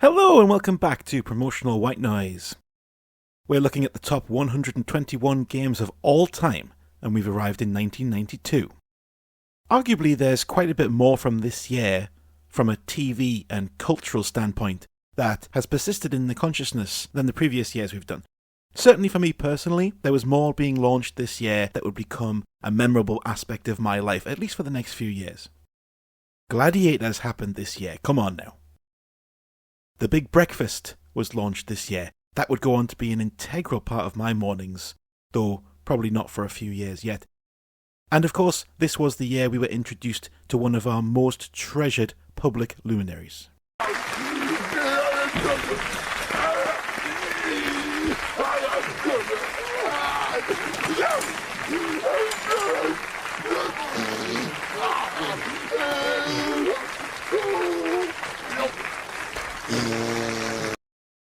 Hello and welcome back to Promotional Whitenoise. We're looking at the top 121 games of all time, and we've arrived in 1992. Arguably there's quite a bit more from this year, from a TV and cultural standpoint, that has persisted in the consciousness than the previous years we've done. Certainly for me personally, there was more being launched this year that would become a memorable aspect of my life, at least for the next few years. Gladiators happened this year, come on now. The Big Breakfast was launched this year. That would go on to be an integral part of my mornings, though probably not for a few years yet. And of course, this was the year we were introduced to one of our most treasured public luminaries.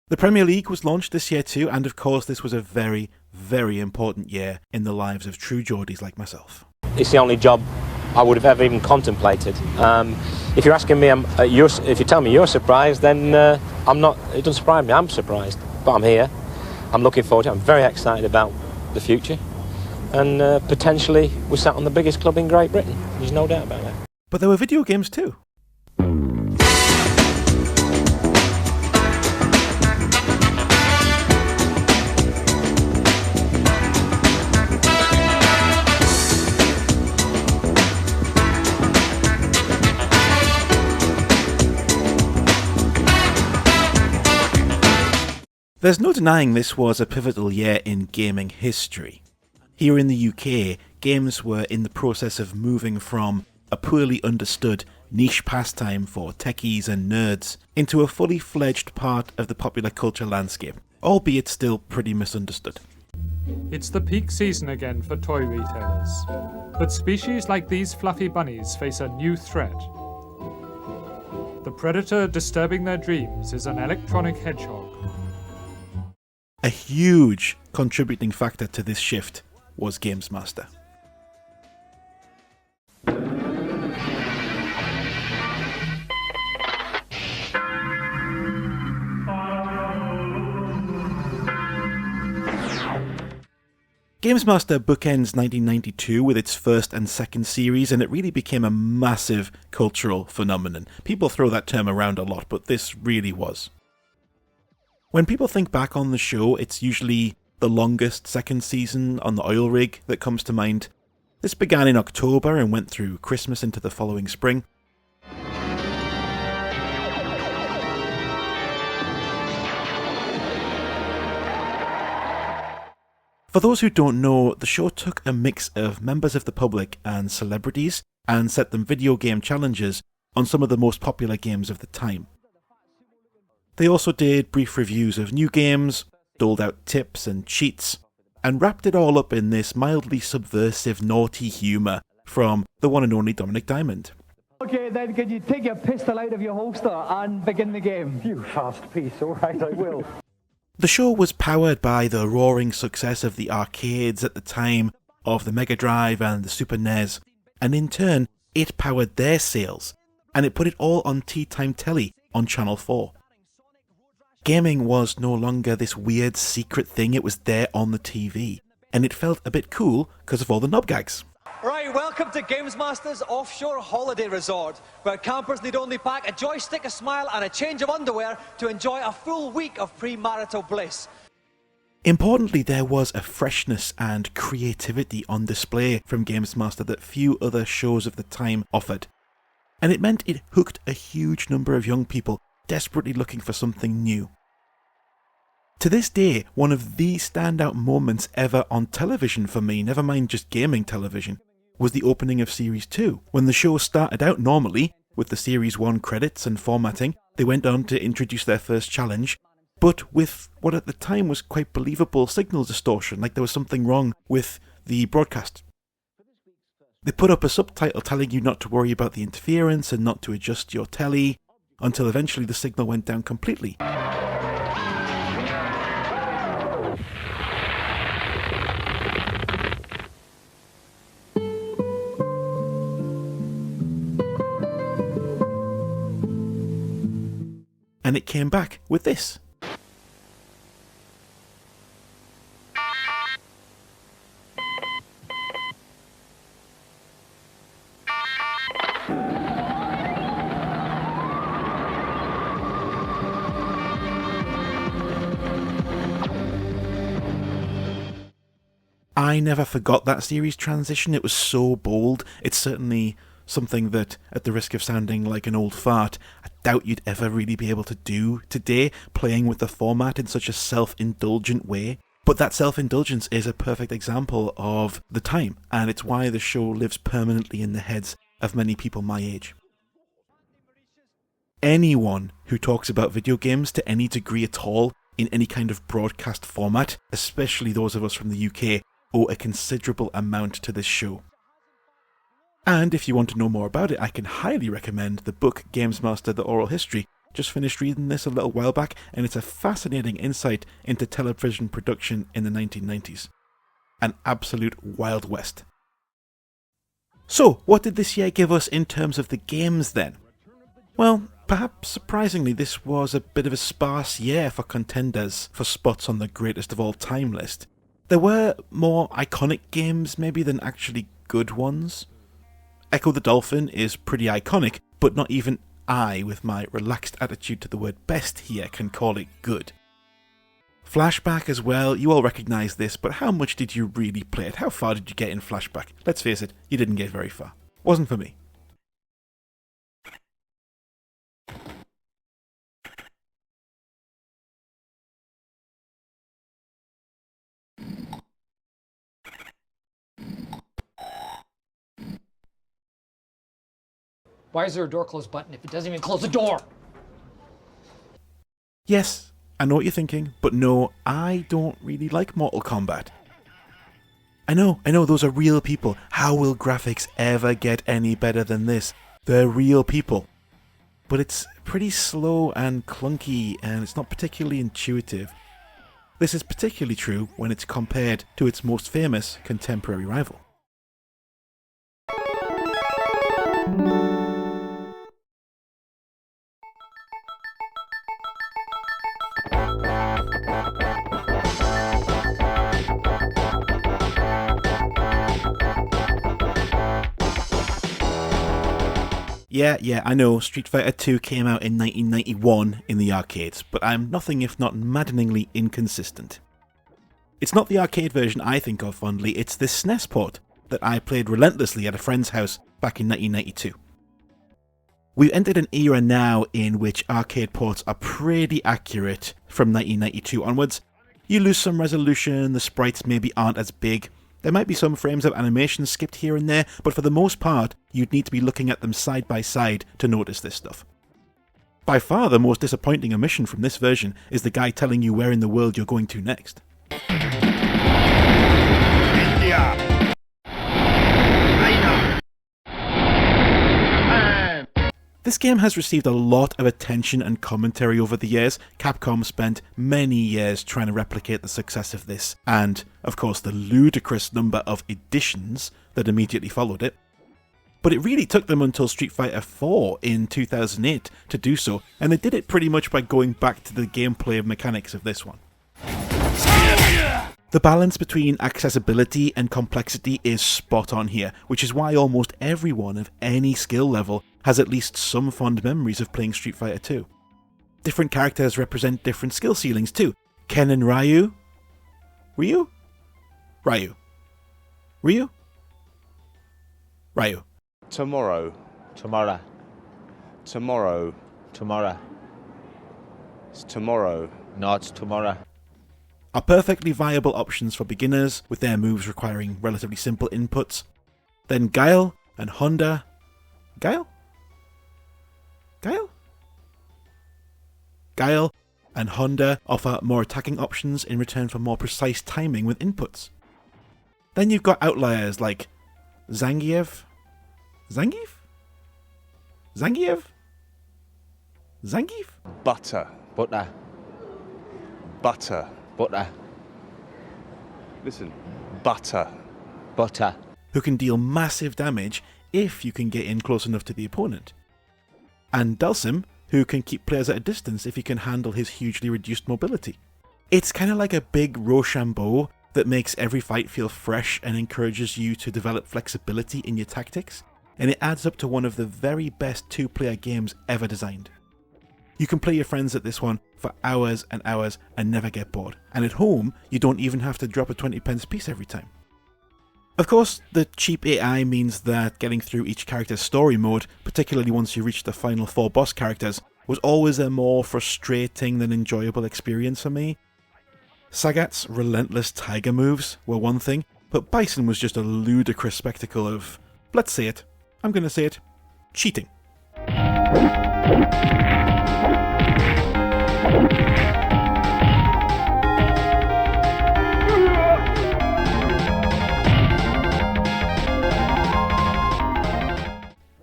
The Premier League was launched this year too, and of course this was a very, very important year in the lives of true Geordies like myself. It's the only job I would have ever even contemplated. If you're asking me, if you tell me you're surprised, then I'm not. It doesn't surprise me. I'm surprised, but I'm here. I'm looking forward to it. I'm very excited about the future, and potentially we're sat on the biggest club in Great Britain. There's no doubt about that. But there were video games too. There's no denying this was a pivotal year in gaming history. Here in the UK, games were in the process of moving from a poorly understood niche pastime for techies and nerds into a fully fledged part of the popular culture landscape, albeit still pretty misunderstood. It's the peak season again for toy retailers, but species like these fluffy bunnies face a new threat. The predator disturbing their dreams is an electronic hedgehog. A huge contributing factor to this shift was GamesMaster. GamesMaster bookends 1992 with its first and second series, and it really became a massive cultural phenomenon. People throw that term around a lot, but this really was. When people think back on the show, it's usually the longest second season on the oil rig that comes to mind. This began in October and went through Christmas into the following spring. For those who don't know, the show took a mix of members of the public and celebrities and set them video game challenges on some of the most popular games of the time. They also did brief reviews of new games, doled out tips and cheats, and wrapped it all up in this mildly subversive, naughty humour from the one and only Dominic Diamond. Okay, then can you take your pistol out of your holster and begin the game? You fast piece, alright, I will. The show was powered by the roaring success of the arcades at the time of the Mega Drive and the Super NES, and in turn, it powered their sales, and it put it all on tea time telly on Channel 4. Gaming was no longer this weird secret thing, it was there on the TV, and it felt a bit cool because of all the knob gags. Right, welcome to GamesMaster's offshore holiday resort, where campers need only pack a joystick, a smile and a change of underwear to enjoy a full week of premarital bliss. Importantly, there was a freshness and creativity on display from GamesMaster that few other shows of the time offered, and it meant it hooked a huge number of young people desperately looking for something new. To this day, one of the standout moments ever on television for me, never mind just gaming television, was the opening of Series 2. When the show started out normally, with the Series 1 credits and formatting, they went on to introduce their first challenge, but with what at the time was quite believable signal distortion, like there was something wrong with the broadcast. They put up a subtitle telling you not to worry about the interference and not to adjust your telly, until eventually the signal went down completely. and it came back with this. I never forgot that series transition. It was so bold. It's certainly something that, at the risk of sounding like an old fart, I doubt you'd ever really be able to do today, playing with the format in such a self-indulgent way. But that self-indulgence is a perfect example of the time, and it's why the show lives permanently in the heads of many people my age. Anyone who talks about video games to any degree at all in any kind of broadcast format, especially those of us from the UK, owe a considerable amount to this show. And if you want to know more about it, I can highly recommend the book GamesMaster, The Oral History. Just finished reading this a little while back, and it's a fascinating insight into television production in the 1990s. An absolute Wild West. So, what did this year give us in terms of the games then? Well, perhaps surprisingly, this was a bit of a sparse year for contenders for spots on the greatest of all time list. There were more iconic games maybe than actually good ones. Echo the Dolphin is pretty iconic, but not even I, with my relaxed attitude to the word best here, can call it good. Flashback as well, you all recognise this, but how much did you really play it? How far did you get in Flashback? Let's face it, you didn't get very far. Wasn't for me. Why is there a door close button if it doesn't even close the door? Yes, I know what you're thinking, but no, I don't really like Mortal Kombat. I know, those are real people. How will graphics ever get any better than this? They're real people. But it's pretty slow and clunky, and it's not particularly intuitive. This is particularly true when it's compared to its most famous contemporary rival. Yeah, I know, Street Fighter 2 came out in 1991 in the arcades, but I'm nothing if not maddeningly inconsistent. It's not the arcade version I think of fondly, it's this SNES port that I played relentlessly at a friend's house back in 1992. We've entered an era now in which arcade ports are pretty accurate from 1992 onwards. You lose some resolution, the sprites maybe aren't as big. There might be some frames of animation skipped here and there, but for the most part, you'd need to be looking at them side by side to notice this stuff. By far the most disappointing omission from this version is the guy telling you where in the world you're going to next. India. This game has received a lot of attention and commentary over the years. Capcom spent many years trying to replicate the success of this, and, of course, the ludicrous number of editions that immediately followed it. But it really took them until Street Fighter 4 in 2008 to do so, and they did it pretty much by going back to the gameplay mechanics of this one. The balance between accessibility and complexity is spot on here, which is why almost everyone of any skill level has at least some fond memories of playing Street Fighter 2. Different characters represent different skill ceilings too. Ken and Ryu? Ryu? Ryu. Ryu? Ryu. Tomorrow. Tomorrow. Tomorrow. Tomorrow. It's tomorrow. No, it's tomorrow. Are perfectly viable options for beginners, with their moves requiring relatively simple inputs. Then Guile and Honda... Guile? Guile? Guile and Honda offer more attacking options in return for more precise timing with inputs. Then you've got outliers like Zangief? Zangief? Zangief? Zangief? Butter. Butter. Butter. Butter. Listen. Butter. Butter. Who can deal massive damage if you can get in close enough to the opponent. And Dulcim, who can keep players at a distance if he can handle his hugely reduced mobility. It's kind of like a big Rochambeau that makes every fight feel fresh and encourages you to develop flexibility in your tactics, and it adds up to one of the very best two-player games ever designed. You can play your friends at this one for hours and hours and never get bored, and at home you don't even have to drop a 20p piece every time. Of course, the cheap AI means that getting through each character's story mode, particularly once you reach the final 4 boss characters, was always a more frustrating than enjoyable experience for me. Sagat's relentless tiger moves were one thing, but Bison was just a ludicrous spectacle of, let's say it, I'm gonna say it, cheating.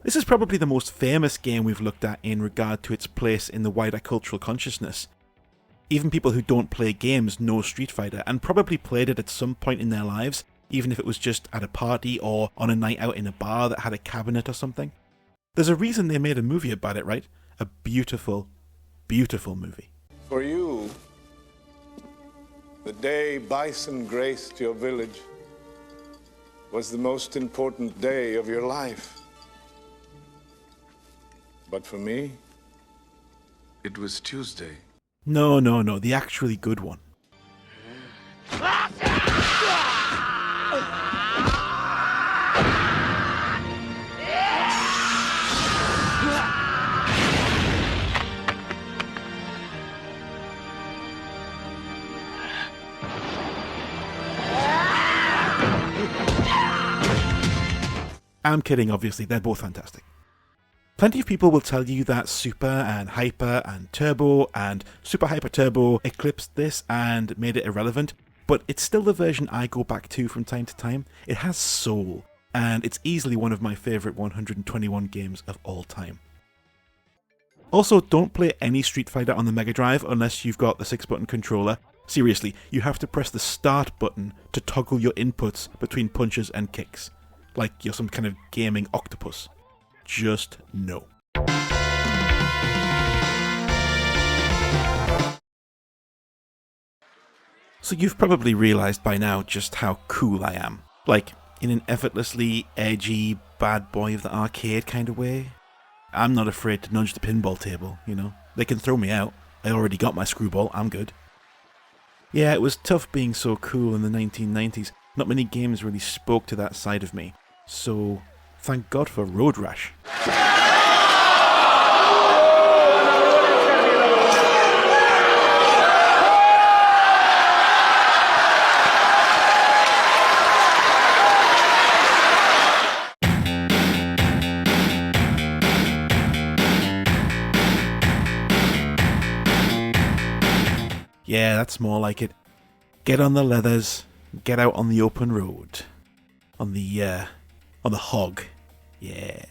This is probably the most famous game we've looked at in regard to its place in the wider cultural consciousness. Even people who don't play games know Street Fighter and probably played it at some point in their lives, even if it was just at a party or on a night out in a bar that had a cabinet or something. There's a reason they made a movie about it, right? A beautiful, beautiful movie. For you, the day Bison graced your village was the most important day of your life. But for me, it was Tuesday. No, the actually good one. I'm kidding, obviously, they're both fantastic. Plenty of people will tell you that Super and Hyper and Turbo and Super Hyper Turbo eclipsed this and made it irrelevant, but it's still the version I go back to from time to time. It has soul, and it's easily one of my favourite 121 games of all time. Also, don't play any Street Fighter on the Mega Drive unless you've got the 6-button controller. Seriously, you have to press the start button to toggle your inputs between punches and kicks, like you're some kind of gaming octopus. Just no. So you've probably realised by now just how cool I am. Like, in an effortlessly edgy, bad boy of the arcade kind of way. I'm not afraid to nudge the pinball table, you know. They can throw me out. I already got my screwball, I'm good. Yeah, it was tough being so cool in the 1990s. Not many games really spoke to that side of me. So, thank God for Road Rash. Yeah, that's more like it. Get on the leathers, get out on the open road. On the hog. Yeah.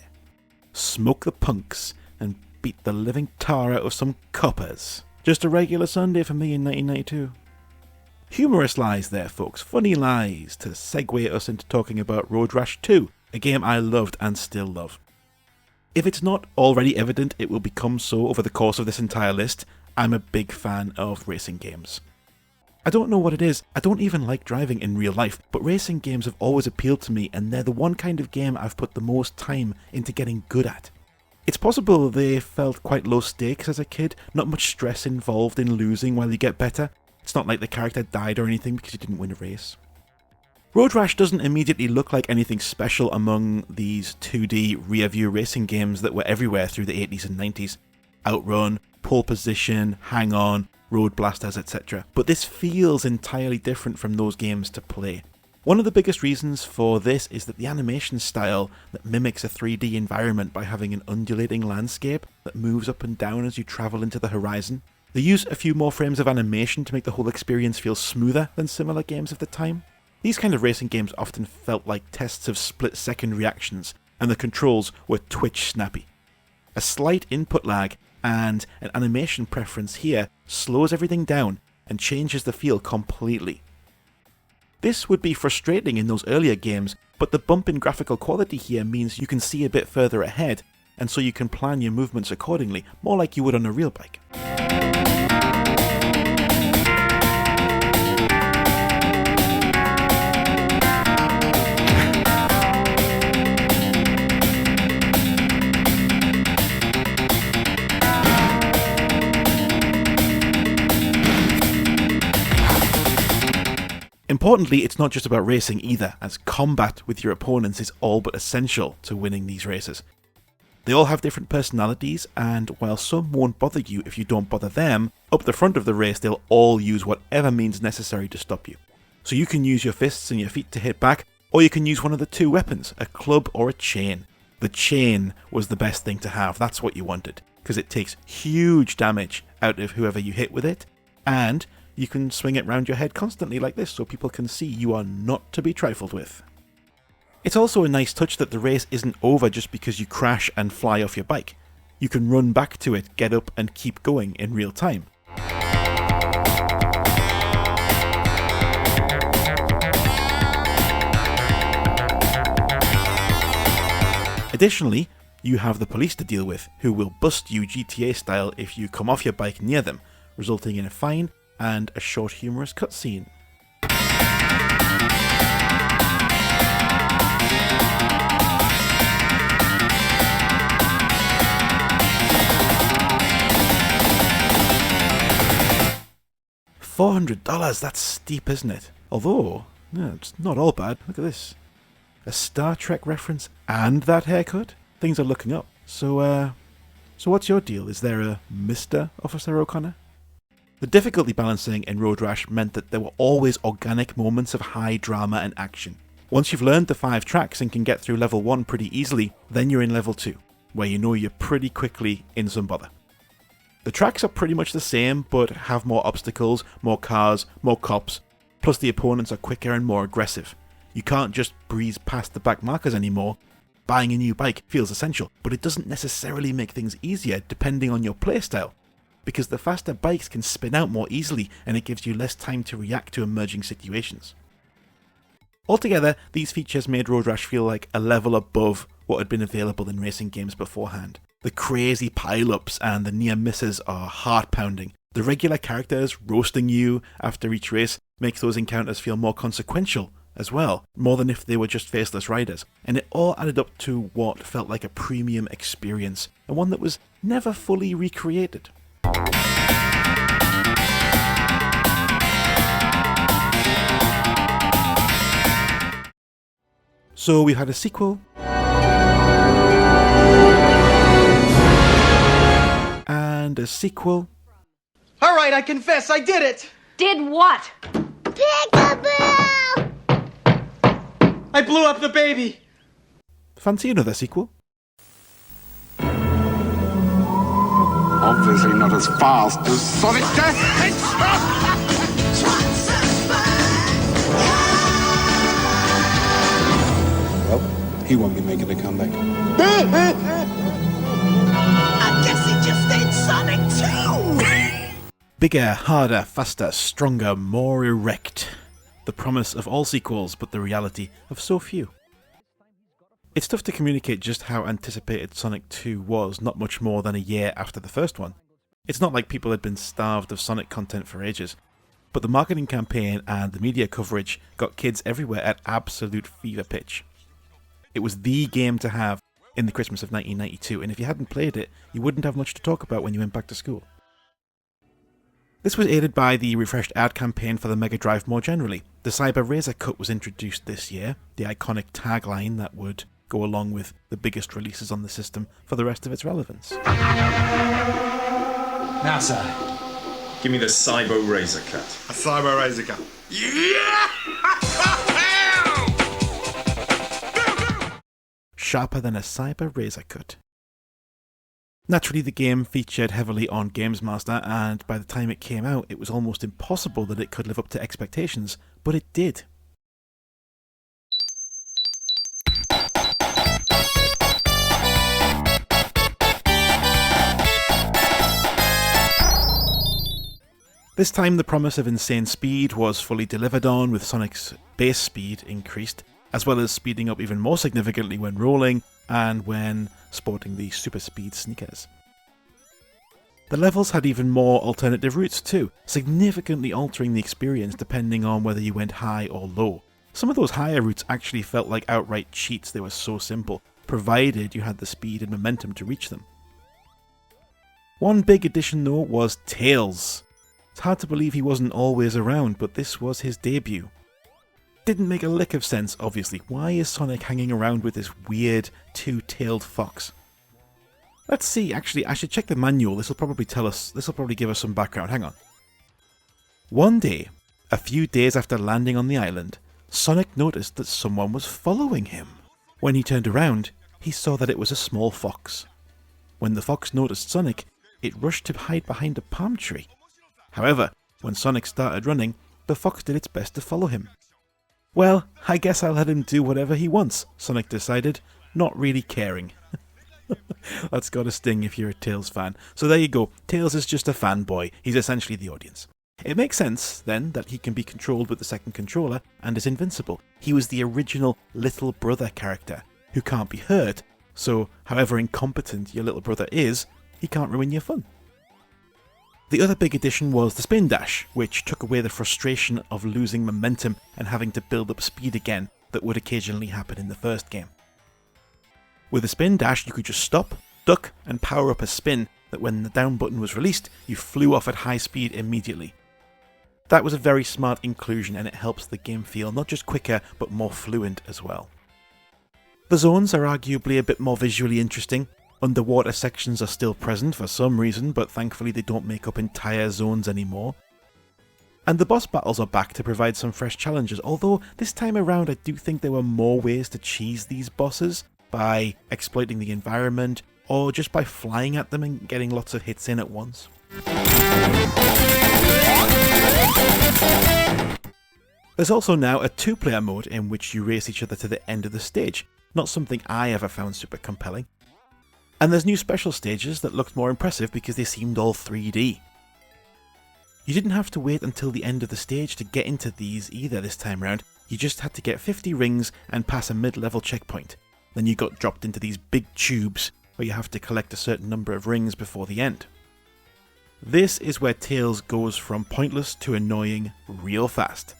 Smoke the punks and beat the living tar out of some coppers. Just a regular Sunday for me in 1992. Humorous lies there, folks. Funny lies to segue us into talking about Road Rash 2, a game I loved and still love. If it's not already evident, it will become so over the course of this entire list. I'm a big fan of racing games. I don't know what it is, I don't even like driving in real life, but racing games have always appealed to me and they're the one kind of game I've put the most time into getting good at. It's possible they felt quite low stakes as a kid, not much stress involved in losing while you get better. It's not like the character died or anything because you didn't win a race. Road Rash doesn't immediately look like anything special among these 2D rear-view racing games that were everywhere through the 80s and 90s. Outrun, Pole Position, Hang On, Road Blasters, etc. But this feels entirely different from those games to play. One of the biggest reasons for this is that the animation style that mimics a 3D environment by having an undulating landscape that moves up and down as you travel into the horizon. They use a few more frames of animation to make the whole experience feel smoother than similar games of the time. These kind of racing games often felt like tests of split-second reactions, and the controls were twitch-snappy. A slight input lag and an animation preference here slows everything down and changes the feel completely. This would be frustrating in those earlier games, but the bump in graphical quality here means you can see a bit further ahead, and so you can plan your movements accordingly, more like you would on a real bike. Importantly, it's not just about racing either, as combat with your opponents is all but essential to winning these races. They all have different personalities, and while some won't bother you if you don't bother them, up the front of the race they'll all use whatever means necessary to stop you. So you can use your fists and your feet to hit back, or you can use one of the two weapons, a club or a chain. The chain was the best thing to have, that's what you wanted, because it takes huge damage out of whoever you hit with it, and you can swing it round your head constantly like this so people can see you are not to be trifled with. It's also a nice touch that the race isn't over just because you crash and fly off your bike. You can run back to it, get up and keep going in real time. Additionally, you have the police to deal with, who will bust you GTA style if you come off your bike near them, resulting in a fine and a short humorous cutscene. $400, that's steep, isn't it? Although, yeah, it's not all bad. Look at this. A Star Trek reference and that haircut? Things are looking up. So what's your deal? Is there a Mr. Officer O'Connor? The difficulty balancing in Road Rash meant that there were always organic moments of high drama and action. Once you've learned the 5 tracks and can get through level 1 pretty easily, then you're in level 2, where you know you're pretty quickly in some bother. The tracks are pretty much the same, but have more obstacles, more cars, more cops, plus the opponents are quicker and more aggressive. You can't just breeze past the back markers anymore. Buying a new bike feels essential, but it doesn't necessarily make things easier depending on your playstyle, because the faster bikes can spin out more easily and it gives you less time to react to emerging situations. Altogether, these features made Road Rash feel like a level above what had been available in racing games beforehand. The crazy pile-ups and the near misses are heart-pounding. The regular characters roasting you after each race makes those encounters feel more consequential as well, more than if they were just faceless riders, and it all added up to what felt like a premium experience, and one that was never fully recreated. So we've had a sequel, and a sequel. All right, I confess, I did it! Did what? Peekaboo! I blew up the baby! Fancy another sequel? Obviously not as fast as Sonic the Hedgehog! Well, he won't be making a comeback. I guess he just ate Sonic too! Bigger, harder, faster, stronger, more erect. The promise of all sequels, but the reality of so few. It's tough to communicate just how anticipated Sonic 2 was not much more than a year after the first one. It's not like people had been starved of Sonic content for ages, but the marketing campaign and the media coverage got kids everywhere at absolute fever pitch. It was the game to have in the Christmas of 1992, and if you hadn't played it, you wouldn't have much to talk about when you went back to school. This was aided by the refreshed ad campaign for the Mega Drive more generally. The Cyber Razor Cut was introduced this year, the iconic tagline that would go along with the biggest releases on the system for the rest of its relevance. Now, sir, give me the Cyber Razor Cut. A Cyber Razor Cut. Yeah! Sharper than a Cyber Razor Cut. Naturally, the game featured heavily on GamesMaster, and by the time it came out, it was almost impossible that it could live up to expectations, but it did. This time the promise of insane speed was fully delivered on, with Sonic's base speed increased, as well as speeding up even more significantly when rolling and when sporting the super speed sneakers. The levels had even more alternative routes too, significantly altering the experience depending on whether you went high or low. Some of those higher routes actually felt like outright cheats, they were so simple, provided you had the speed and momentum to reach them. One big addition though was Tails. It's hard to believe he wasn't always around, but this was his debut. Didn't make a lick of sense, obviously. Why is Sonic hanging around with this weird two-tailed fox? Let's see, actually, I should check the manual. This will probably give us some background. Hang on. One day, a few days after landing on the island, Sonic noticed that someone was following him. When he turned around, he saw that it was a small fox. When the fox noticed Sonic, it rushed to hide behind a palm tree. However, when Sonic started running, the fox did its best to follow him. Well, I guess I'll let him do whatever he wants, Sonic decided, not really caring. That's gotta sting if you're a Tails fan. So there you go, Tails is just a fanboy, he's essentially the audience. It makes sense, then, that he can be controlled with the second controller and is invincible. He was the original little brother character, who can't be hurt, so however incompetent your little brother is, he can't ruin your fun. The other big addition was the spin dash, which took away the frustration of losing momentum and having to build up speed again that would occasionally happen in the first game. With the spin dash, you could just stop, duck, and power up a spin that when the down button was released, you flew off at high speed immediately. That was a very smart inclusion and it helps the game feel not just quicker, but more fluent as well. The zones are arguably a bit more visually interesting. Underwater sections are still present for some reason, but thankfully they don't make up entire zones anymore. And the boss battles are back to provide some fresh challenges, although this time around I do think there were more ways to cheese these bosses, by exploiting the environment, or just by flying at them and getting lots of hits in at once. There's also now a two-player mode in which you race each other to the end of the stage, not something I ever found super compelling. And there's new special stages that looked more impressive because they seemed all 3D. You didn't have to wait until the end of the stage to get into these either this time round, you just had to get 50 rings and pass a mid-level checkpoint. Then you got dropped into these big tubes where you have to collect a certain number of rings before the end. This is where Tails goes from pointless to annoying real fast.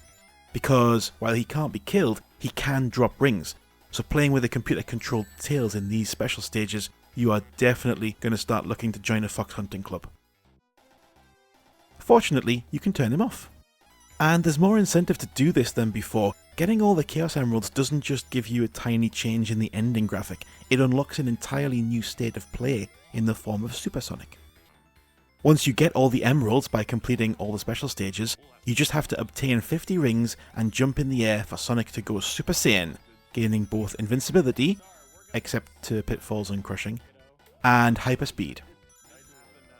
Because while he can't be killed, he can drop rings, so playing with a computer-controlled Tails in these special stages, you are definitely going to start looking to join a fox hunting club. Fortunately, you can turn him off. And there's more incentive to do this than before. Getting all the Chaos Emeralds doesn't just give you a tiny change in the ending graphic, it unlocks an entirely new state of play in the form of Super Sonic. Once you get all the emeralds by completing all the special stages, you just have to obtain 50 rings and jump in the air for Sonic to go Super Saiyan, gaining both invincibility, except to pitfalls and crushing, and hyperspeed.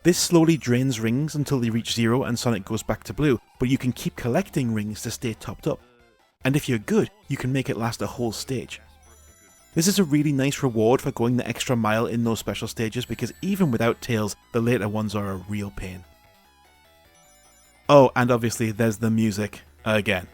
This slowly drains rings until they reach 0 and Sonic goes back to blue, but you can keep collecting rings to stay topped up. And if you're good, you can make it last a whole stage. This is a really nice reward for going the extra mile in those special stages because even without Tails, the later ones are a real pain. Oh, and obviously there's the music again.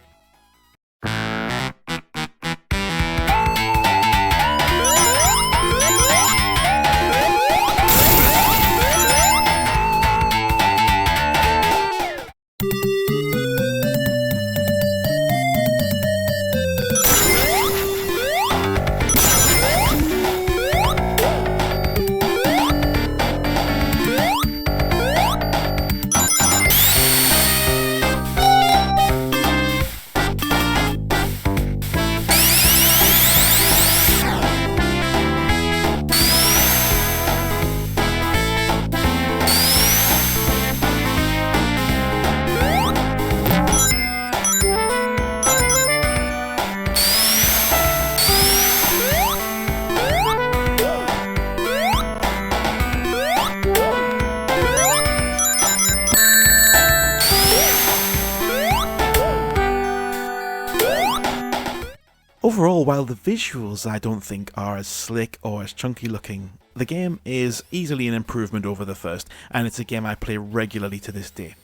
Overall, while the visuals I don't think are as slick or as chunky looking, the game is easily an improvement over the first, and it's a game I play regularly to this day.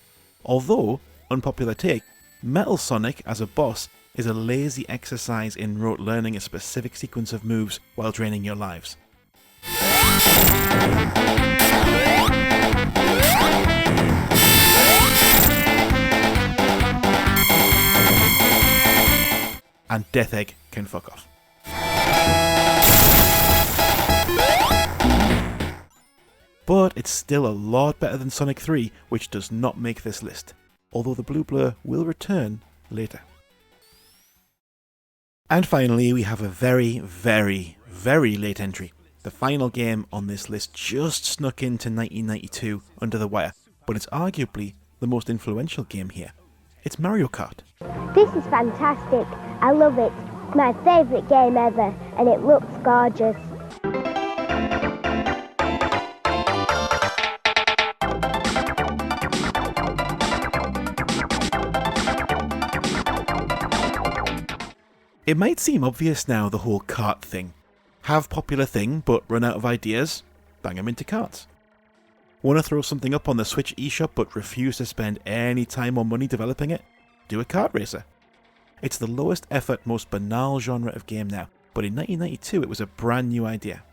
Although, unpopular take, Metal Sonic as a boss is a lazy exercise in rote learning a specific sequence of moves while draining your lives. And Death Egg can fuck off. But it's still a lot better than Sonic 3, which does not make this list, although the blue blur will return later. And finally, we have a very, very, very late entry. The final game on this list just snuck into 1992 under the wire, but it's arguably the most influential game here. It's Mario Kart. This is fantastic. I love it. It's my favourite game ever, and it looks gorgeous. It might seem obvious now, the whole kart thing. Have popular thing, but run out of ideas? Bang them into karts. Want to throw something up on the Switch eShop but refuse to spend any time or money developing it? Do a kart racer. It's the lowest effort, most banal genre of game now, but in 1992 it was a brand new idea.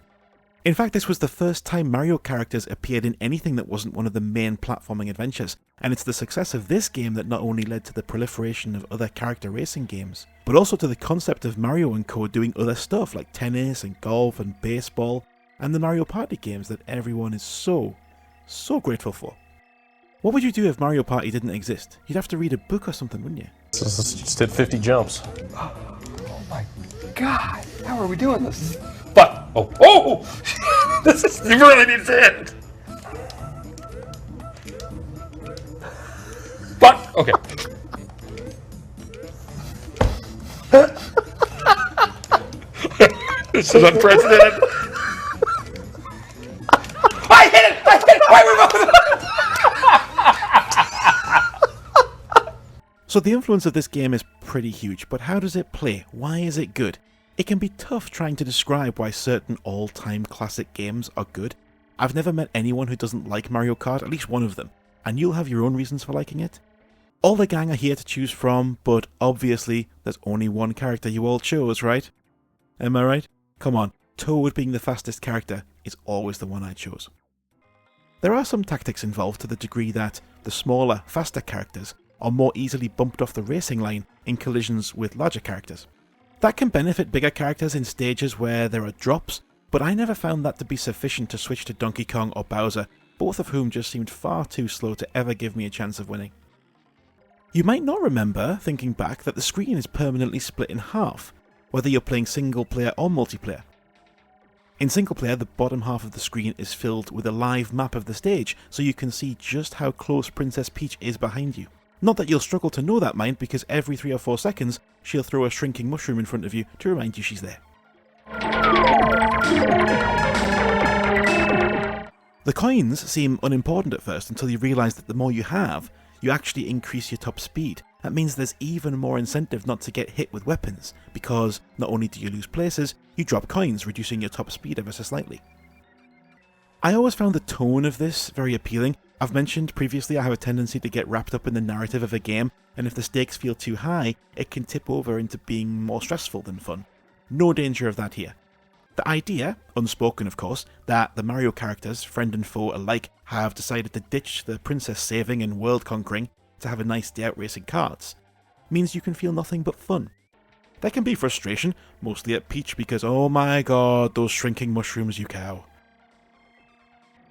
In fact, this was the first time Mario characters appeared in anything that wasn't one of the main platforming adventures, and it's the success of this game that not only led to the proliferation of other character racing games, but also to the concept of Mario & Co. doing other stuff like tennis and golf and baseball, and the Mario Party games that everyone is so grateful for. What would you do if Mario Party didn't exist? You'd have to read a book or something, wouldn't you? Just did 50 jumps. Oh my god, how are we doing this? But, oh! This is, you really need to hit. But, okay. This is unprecedented. I hit it! Why are we both? So the influence of this game is pretty huge, but how does it play? Why is it good? It can be tough trying to describe why certain all-time classic games are good. I've never met anyone who doesn't like Mario Kart, at least one of them, and you'll have your own reasons for liking it. All the gang are here to choose from, but obviously there's only one character you all chose, right? Am I right? Come on, Toad being the fastest character is always the one I chose. There are some tactics involved to the degree that the smaller, faster characters are more easily bumped off the racing line in collisions with larger characters. That can benefit bigger characters in stages where there are drops, but I never found that to be sufficient to switch to Donkey Kong or Bowser, both of whom just seemed far too slow to ever give me a chance of winning. You might not remember, thinking back, that the screen is permanently split in half, whether you're playing single player or multiplayer. In single player, the bottom half of the screen is filled with a live map of the stage, so you can see just how close Princess Peach is behind you. Not that you'll struggle to know that, mind, because every 3 or 4 seconds, she'll throw a shrinking mushroom in front of you to remind you she's there. The coins seem unimportant at first until you realise that the more you have, you actually increase your top speed. That means there's even more incentive not to get hit with weapons, because not only do you lose places, you drop coins, reducing your top speed ever so slightly. I always found the tone of this very appealing. I've mentioned previously I have a tendency to get wrapped up in the narrative of a game, and if the stakes feel too high, it can tip over into being more stressful than fun. No danger of that here. The idea, unspoken of course, that the Mario characters, friend and foe alike, have decided to ditch the princess saving and world conquering to have a nice day out racing karts, means you can feel nothing but fun. There can be frustration, mostly at Peach because oh my god, those shrinking mushrooms, you cow.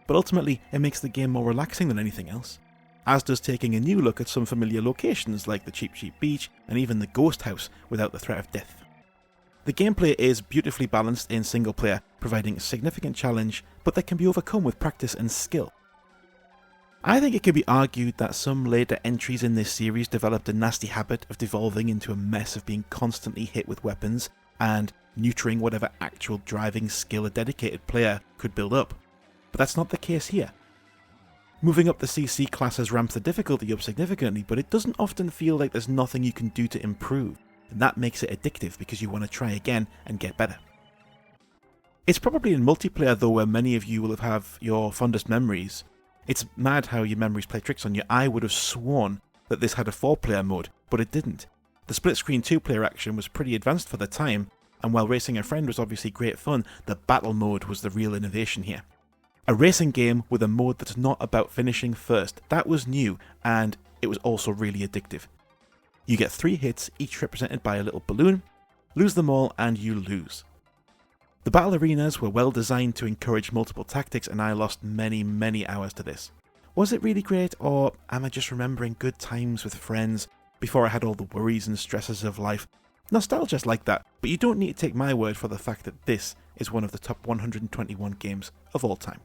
But ultimately, it makes the game more relaxing than anything else, as does taking a new look at some familiar locations like the Cheap Cheap Beach and even the Ghost House without the threat of death. The gameplay is beautifully balanced in single player, providing a significant challenge, but that can be overcome with practice and skill. I think it can be argued that some later entries in this series developed a nasty habit of devolving into a mess of being constantly hit with weapons and neutering whatever actual driving skill a dedicated player could build up. But that's not the case here. Moving up the CC classes ramps the difficulty up significantly, but it doesn't often feel like there's nothing you can do to improve, and that makes it addictive because you want to try again and get better. It's probably in multiplayer though where many of you will have your fondest memories. It's mad how your memories play tricks on you. I would have sworn that this had a 4-player mode, but it didn't. The split-screen two-player action was pretty advanced for the time, and while racing a friend was obviously great fun, the battle mode was the real innovation here. A racing game with a mode that's not about finishing first, that was new, and it was also really addictive. You get 3 hits, each represented by a little balloon, lose them all and you lose. The battle arenas were well designed to encourage multiple tactics, and I lost many hours to this. Was it really great, or am I just remembering good times with friends before I had all the worries and stresses of life? Nostalgia's like that, but you don't need to take my word for the fact that this is one of the top 121 games of all time.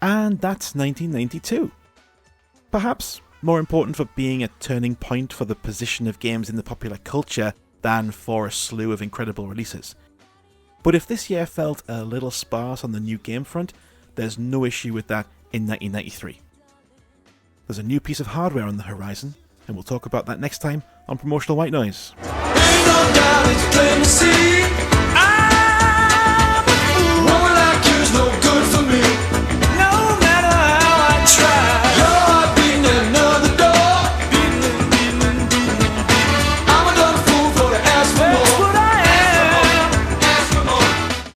And that's 1992. Perhaps more important for being a turning point for the position of games in the popular culture than for a slew of incredible releases. But if this year felt a little sparse on the new game front, there's no issue with that in 1993. There's a new piece of hardware on the horizon, and we'll talk about that next time on Promotional Whitenoise. Ain't no doubt it's plain to see.